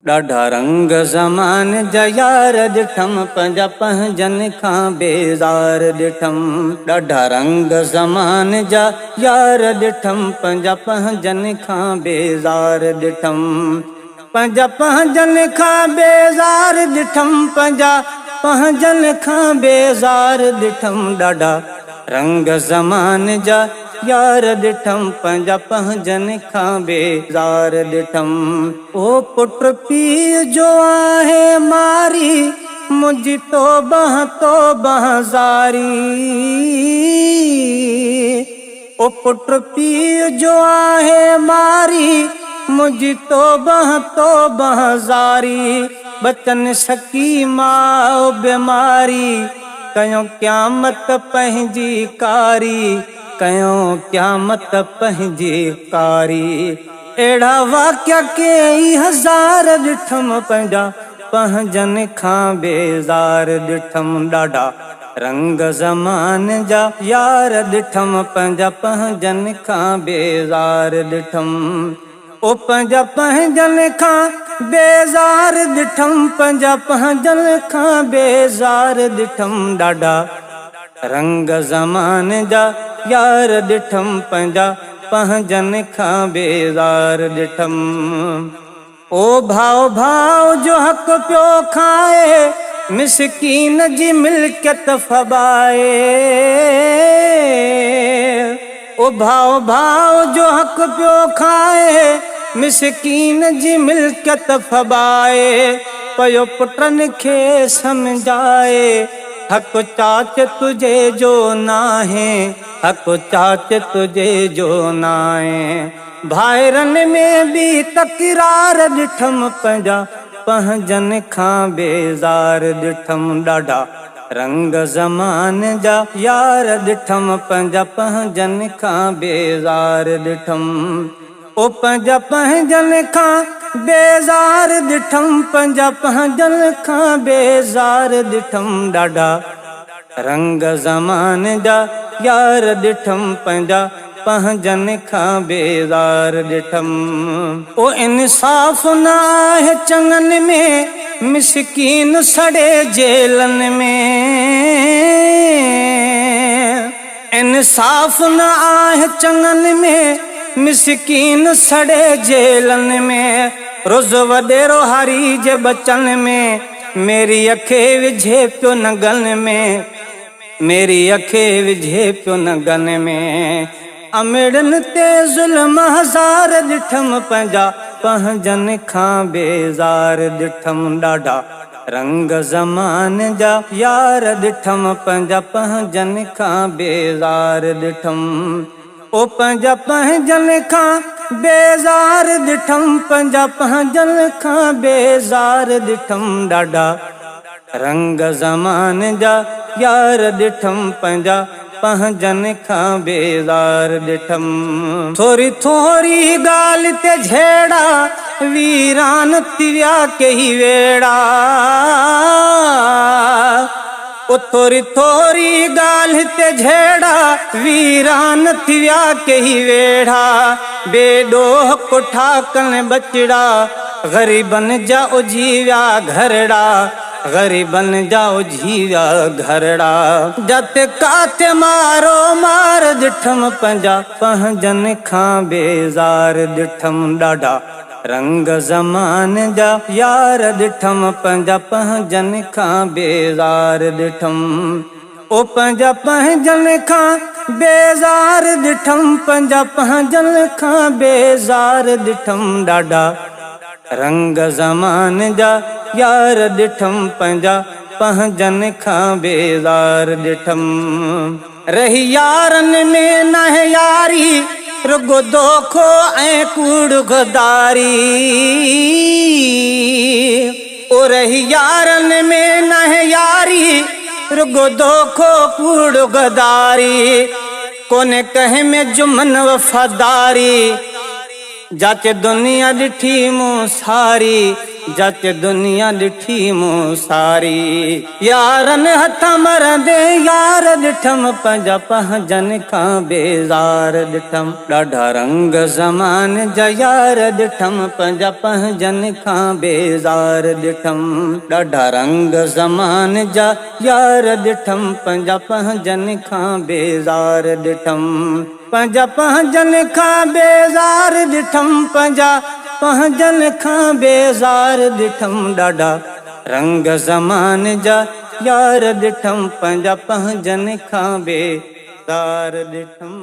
ॾाढा रंग ज़मान जा यार ॾिठम, पंहिंजा पंहिंजन खां बेज़ार ॾिठम। ॾाढा रंग ज़मान जा यार ॾिठम, पंहिंजा पंहिंजन खां बेज़ार ॾिठम। पंहिंजा पंहिंजन खां बेज़ार ॾिठम, पंहिंजा पंहिंजन खां बेज़ार ॾिठम। ॾाढा रंग ज़मान जा यार ॾिठम, पंहिंजा पंहिंजन खां बेज़ार ॾिठम। ओ पुट पीउ जो आहे मारी, मुंहिंजी तौबह ज़ारी। ओ पुट पीउ जो आहे मारी, मुंहिंजी तौबह ज़ारी। बचन सकी मां बीमारी, कयो क़यामत पंहिंजी कारी, कयो क़यामत पंहिंजी कारी। अहिड़ा वाक़िया कई हज़ार ॾिठम, पंहिंजा पंहिंजन खां बेज़ार ॾिठम। ॾाढा रंग ज़मान जा यार ॾिठम, पंहिंजा पंहिंजन खां बेज़ार ॾिठम। ओ पंहिंजा पंहिंजन खां बेज़ार ॾिठम, पंहिंजा पंहिंजन खां बेज़ार ॾिठम। ॾाढा रंग ज़मान जा यार ॾिठम, पंहिंजा पंहिंजन खां बेज़ार ॾिठम। ओ भाउ भाउ जो हक़ पियो खाए, मिसकीन जी मिल्कियत फबाए। ओ भाउ भाउ जो हक़ पियो खाए, मिसकीन जी मिल्कियत फबाए। पयो पुटनि खे सम्झाए, हक़ चाच तुझे जो नाहे, हक़ चाच तुझे जो नाहे। भाइरनि में बि तकरार ॾिठम, पंहिंजा पंहिंजन खां बेज़ार ॾिठम। ॾाढा रंग ज़मान जा यार ॾिठम, पंहिंजा पंहिंजन खां बेज़ार ॾिठम। ओ पंहिंजा पंहिंजन खां बेज़ार ॾिठम, पंहिंजा पंहिंजन खां बेज़ार ॾिठम। ॾाढा रंग ज़मान जा यार ॾिठम, पंहिंजा पंहिंजन खां बेज़ार ॾिठम। ओ इंसाफ़ न आहे चङनि में, मिसकीन सड़े जेलनि में। इंसाफ़ न आहे चङनि में, मिसकीन सड़े जेलनि में। रोज़ वॾेरो हारी जे बचन में, मेरी अखे विझे पियो नगन में, मेरी अखे विझे पियो नगन में। अमिड़नि ते ज़ुल्म हज़ार ॾिठम, पंहिंजा पंहिंजन खां बेज़ार ॾिठम। ॾाढा रंग ज़मान जा यार ॾिठम, पंहिंजा पंहिंजन खां बेज़ार ॾिठम। ओ पंहिंजा पंहिंजन खां बेज़ार ॾिठम, पंहिंजा पंहिंजन खां बेज़ार ॾिठम। ॾाढा रंग ज़मान जा यार ॾिठम, पंहिंजा पंहिंजन खां बेज़ार ॾिठम। थोरी थोरी ॻाल्हि ते झेड़ा, वीरान थी विया कई वेड़ा। ओ थोरी थोरी ॻाल्हि ते झेड़ा, वीरान थी विया कई वेड़ा। बेॾोह कोठा कन बचड़ा, ग़रीबन जा उजी विया घरड़ा, ग़रीबन जा उजी विया घरड़ा। जाते काथे मारो मार ॾिठम, पंहिंजा पंहिंजन खां बेज़ार ॾिठम। ॾाढा रंग ज़मान जा यार ॾिठम, पंहिंजा पंहिंजन खां बेज़ार ॾिठम। ओ पंहिंजा पंहिंजन खां बेज़ार ॾिठम, पंहिंजा पंहिंजन खां बेज़ार ॾिठम। ॾाढा रंग ज़मान जा यार ॾिठम, पंहिंजा पंहिंजन खां बेज़ार ॾिठम। रही यारनि में न है यारी, रुगो दोखो ऐं कूड़ गदारी। ओ रही यारनि में न है यारी, रुगो दोखो कूड़ गदारी। कोने कहे में जुमन वफ़ादारी, जाचे दुनिया ॾिठी मूं सारी, जच दुनिया ॾिठी मूं सारी। यारनि हथ मरंदे यार ॾिठम पंहिंजा पंहिंजनि खां बेज़ार ॾिठम। ॾाढा रंग ज़मान जा यार ॾिठम पंहिंजा पंहिंजनि खां बेज़ार ॾिठम। ॾाढा रंग ज़मान जा यार ॾिठम पंहिंजा पंहिंजनि खां बेज़ार ॾिठम। पंहिंजा पंहिंजनि खां बेज़ार ॾिठम पंहिंजा पंहिंजनि खां बेज़ार ॾिठम। ॾाढा रंग ज़मान जा यार ॾिठम पंहिंजा पंहिंजनि खां बेज़ार ॾिठम।